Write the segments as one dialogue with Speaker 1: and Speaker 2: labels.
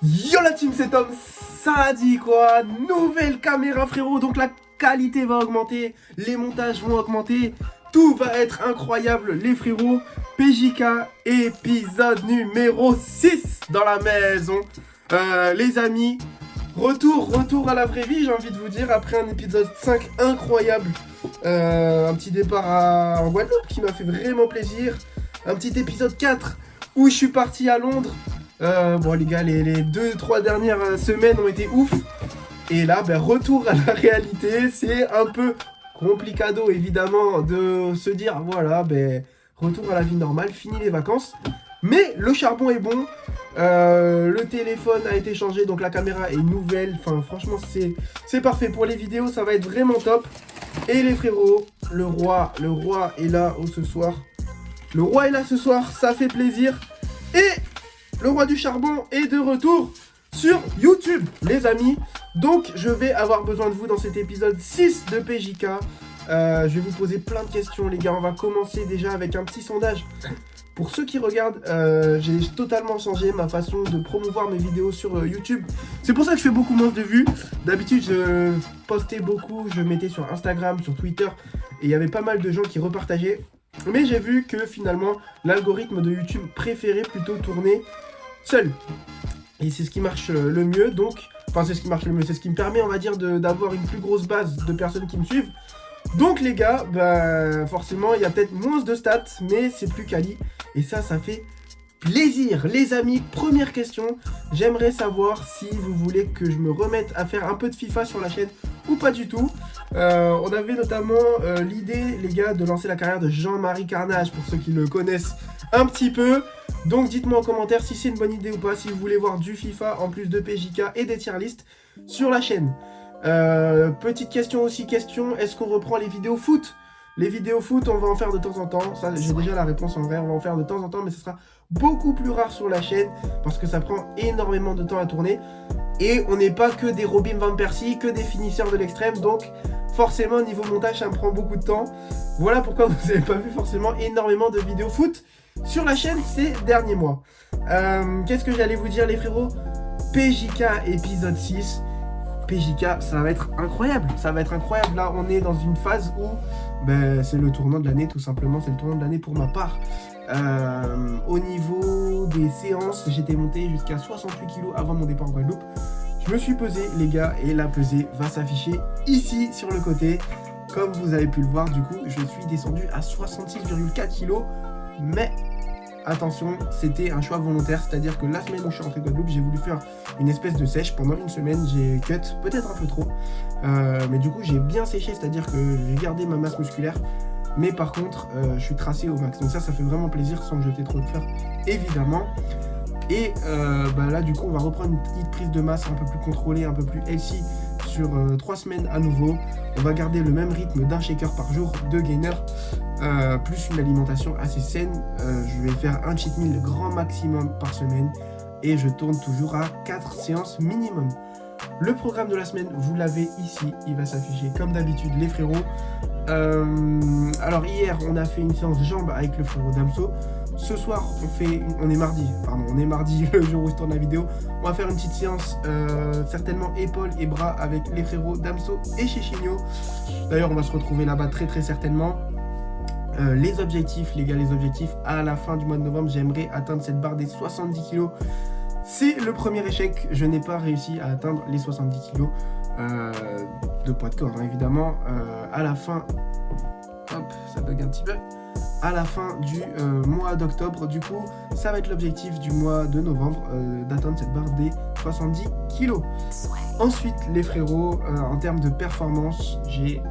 Speaker 1: Yo la team, c'est Tom, ça dit quoi? Nouvelle caméra frérot, donc la qualité va augmenter, les montages vont augmenter, tout va être incroyable les frérots. PJK épisode numéro 6 dans la maison. Les amis, retour à la vraie vie, j'ai envie de vous dire, après un épisode 5 incroyable. Un petit départ en Guadeloupe qui m'a fait vraiment plaisir. Un petit épisode 4 où je suis parti à Londres. Bon les gars, les 2-3 dernières semaines ont été ouf. Et là, retour à la réalité. C'est un peu complicado évidemment de se dire voilà, retour à la vie normale, fini les vacances. Mais le charbon est bon. Le téléphone a été changé, donc la caméra est nouvelle. Enfin franchement c'est parfait pour les vidéos, ça va être vraiment top. Et les frérots, le roi est là ce soir. Le roi est là ce soir, ça fait plaisir. Et le roi du charbon est de retour sur YouTube, les amis. Donc, je vais avoir besoin de vous dans cet épisode 6 de PJK. Je vais vous poser plein de questions, les gars. On va commencer déjà avec un petit sondage. Pour ceux qui regardent, j'ai totalement changé ma façon de promouvoir mes vidéos sur YouTube. C'est pour ça que je fais beaucoup moins de vues. D'habitude, je postais beaucoup, je mettais sur Instagram, sur Twitter. Et il y avait pas mal de gens qui repartageaient. Mais j'ai vu que finalement, l'algorithme de YouTube préférait plutôt tourner seul. Et c'est ce qui marche le mieux. Donc, enfin, c'est ce qui marche le mieux. C'est ce qui me permet, on va dire, d'avoir une plus grosse base de personnes qui me suivent. Donc, les gars, forcément, il y a peut-être moins de stats, mais c'est plus quali. Et ça fait plaisir. Les amis, première question. J'aimerais savoir si vous voulez que je me remette à faire un peu de FIFA sur la chaîne ou pas du tout. On avait notamment l'idée, les gars, de lancer la carrière de Jean-Marie Carnage, pour ceux qui le connaissent un petit peu. Donc dites-moi en commentaire si c'est une bonne idée ou pas, si vous voulez voir du FIFA en plus de PJK et des tier lists sur la chaîne. Petite question aussi, est-ce qu'on reprend les vidéos foot? Les vidéos foot, on va en faire de temps en temps. Ça, j'ai déjà la réponse en vrai, on va en faire de temps en temps, mais ce sera beaucoup plus rare sur la chaîne parce que ça prend énormément de temps à tourner. Et on n'est pas que des Robin Van Persie, que des finisseurs de l'extrême, donc forcément niveau montage ça me prend beaucoup de temps. Voilà pourquoi vous n'avez pas vu forcément énormément de vidéos foot sur la chaîne ces derniers mois. Qu'est-ce que j'allais vous dire les frérots? PJK épisode 6. PJK, ça va être incroyable. Ça va être incroyable. Là, on est dans une phase où c'est le tournant de l'année, tout simplement. C'est le tournant de l'année pour ma part. Au niveau des séances, j'étais monté jusqu'à 68 kg avant mon départ en Guadeloupe. Je me suis pesé, les gars, et la pesée va s'afficher ici, sur le côté. Comme vous avez pu le voir, du coup, je suis descendu à 66,4 kg. Mais attention, c'était un choix volontaire, c'est-à-dire que la semaine où je suis rentré en Guadeloupe, j'ai voulu faire une espèce de sèche. Pendant une semaine, j'ai cut, peut-être un peu trop, mais du coup, j'ai bien séché, c'est-à-dire que j'ai gardé ma masse musculaire, mais par contre, je suis tracé au max. Donc ça fait vraiment plaisir sans jeter trop de fleurs, évidemment. Et là, du coup, on va reprendre une petite prise de masse un peu plus contrôlée, un peu plus healthy sur 3 semaines à nouveau. On va garder le même rythme d'un shaker par jour, de gainer, plus une alimentation assez saine. Je vais faire un cheat meal grand maximum par semaine et je tourne toujours à 4 séances minimum. Le programme de la semaine, vous l'avez ici, il va s'afficher comme d'habitude les frérots. Alors hier, on a fait une séance jambes avec le frérot Damso. Ce soir, on est mardi, le jour où je tourne la vidéo. On va faire une petite séance, certainement épaules et bras avec les frérots Damso et Chichinho. D'ailleurs, on va se retrouver là-bas très certainement. Les objectifs, les gars, à la fin du mois de novembre, j'aimerais atteindre cette barre des 70 kg. C'est le premier échec, je n'ai pas réussi à atteindre les 70 kg de poids de corps, hein, évidemment. À la fin, hop, ça bug un petit peu. À la fin du mois d'octobre, du coup, ça va être l'objectif du mois de novembre, d'atteindre cette barre des 70 kg. Ensuite, les frérots, en termes de performance, j'ai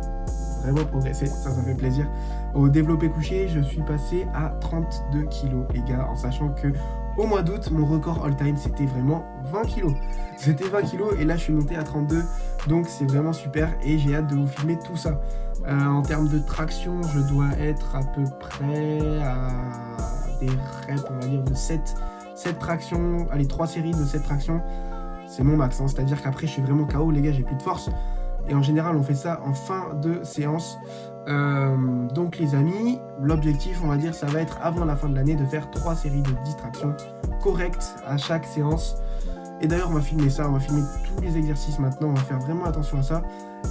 Speaker 1: vraiment progressé, ça fait plaisir. Au développé couché, je suis passé à 32 kg, les gars, en sachant que au mois d'août, mon record all-time, c'était vraiment 20 kg. C'était 20 kg et là, je suis monté à 32, donc c'est vraiment super et j'ai hâte de vous filmer tout ça. En termes de traction, je dois être à peu près à des reps, on va dire, de 7 tractions, allez, 3 séries de 7 tractions. C'est mon max, hein. C'est-à-dire qu'après, je suis vraiment KO, les gars, j'ai plus de force. Et en général, on fait ça en fin de séance. Donc les amis, l'objectif, on va dire, ça va être avant la fin de l'année de faire 3 séries de 10 tractions correctes à chaque séance. Et d'ailleurs, on va filmer ça, on va filmer tous les exercices maintenant, on va faire vraiment attention à ça.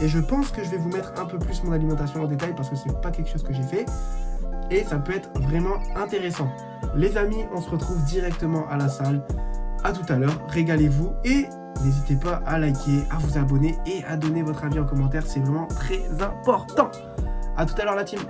Speaker 1: Et je pense que je vais vous mettre un peu plus mon alimentation en détail parce que c'est pas quelque chose que j'ai fait. Et ça peut être vraiment intéressant. Les amis, on se retrouve directement à la salle. À tout à l'heure, régalez-vous et n'hésitez pas à liker, à vous abonner et à donner votre avis en commentaire, c'est vraiment très important. À tout à l'heure la team.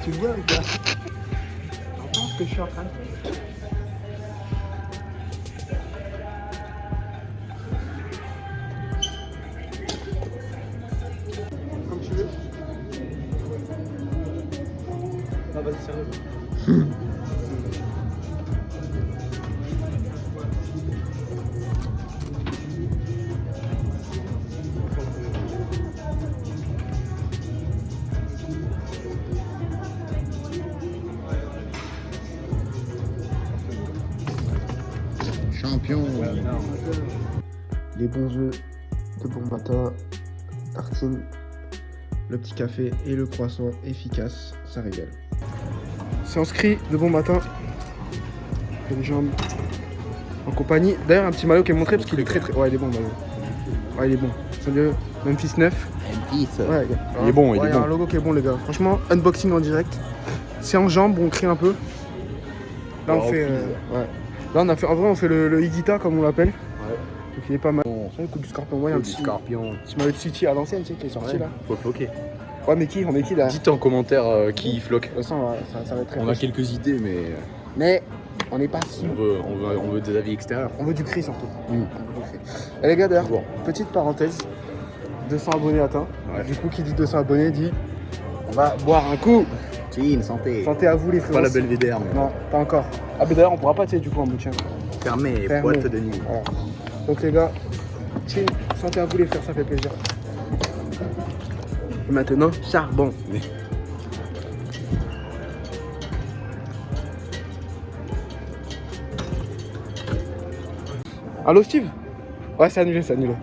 Speaker 1: Tu vois ou pas? T'entends ce que je suis en train de faire? Comme tu veux. Ah vas-y, sérieux.
Speaker 2: Champion.
Speaker 1: Les bons œufs de bon matin, tartine, le petit café et le croissant efficace, ça régale. C'est inscrit de bon matin. Les jambes en compagnie. D'ailleurs, un petit maillot qui est montré parce qu'il est très très. Ouais, il est bon, maillot. Ouais, il est bon. C'est le Memphis 9.
Speaker 2: Memphis.
Speaker 1: Ouais,
Speaker 2: Il est bon, il
Speaker 1: ouais,
Speaker 2: est
Speaker 1: y a
Speaker 2: bon.
Speaker 1: un logo qui est bon, les gars. Franchement, unboxing en direct. C'est en jambes, on crie un peu. Là, on fait. Ouais. Là, on a fait. En vrai, on fait le Higuita, comme on l'appelle.
Speaker 2: Ouais.
Speaker 1: Donc, il est pas mal. Ça, le coup du scorpion. Ouais, un petit
Speaker 2: Scorpion.
Speaker 1: petit maillot de City à l'ancienne, tu sais, qui est sorti
Speaker 2: Ouais,
Speaker 1: là.
Speaker 2: faut le floquer.
Speaker 1: Ouais, mais qui? On est qui là?
Speaker 2: Dites en commentaire qui floque.
Speaker 1: De toute façon, ça va être très
Speaker 2: On a quelques idées,
Speaker 1: Mais on n'est pas sûr.
Speaker 2: on veut des avis extérieurs.
Speaker 1: On veut du cri surtout.
Speaker 2: Mm.
Speaker 1: On veut du cri. Et les gars, d'ailleurs,
Speaker 2: Bon.
Speaker 1: petite parenthèse. 200 abonnés atteints.
Speaker 2: Ouais.
Speaker 1: Du coup, qui dit 200 abonnés dit on va boire un coup.
Speaker 2: Chin, santé.
Speaker 1: Santé à vous les frères.
Speaker 2: Pas la Belvédère, mais
Speaker 1: Non, pas encore. Ah, mais d'ailleurs, on pourra pas, tu sais, du coup, en boutin.
Speaker 2: fermé,
Speaker 1: Fermé.
Speaker 2: boîte de nuit.
Speaker 1: Voilà. Donc, les gars, chin, santé à vous les frères, ça fait plaisir. Et maintenant, charbon. Allô, Steve? Ouais, c'est annulé, c'est annulé.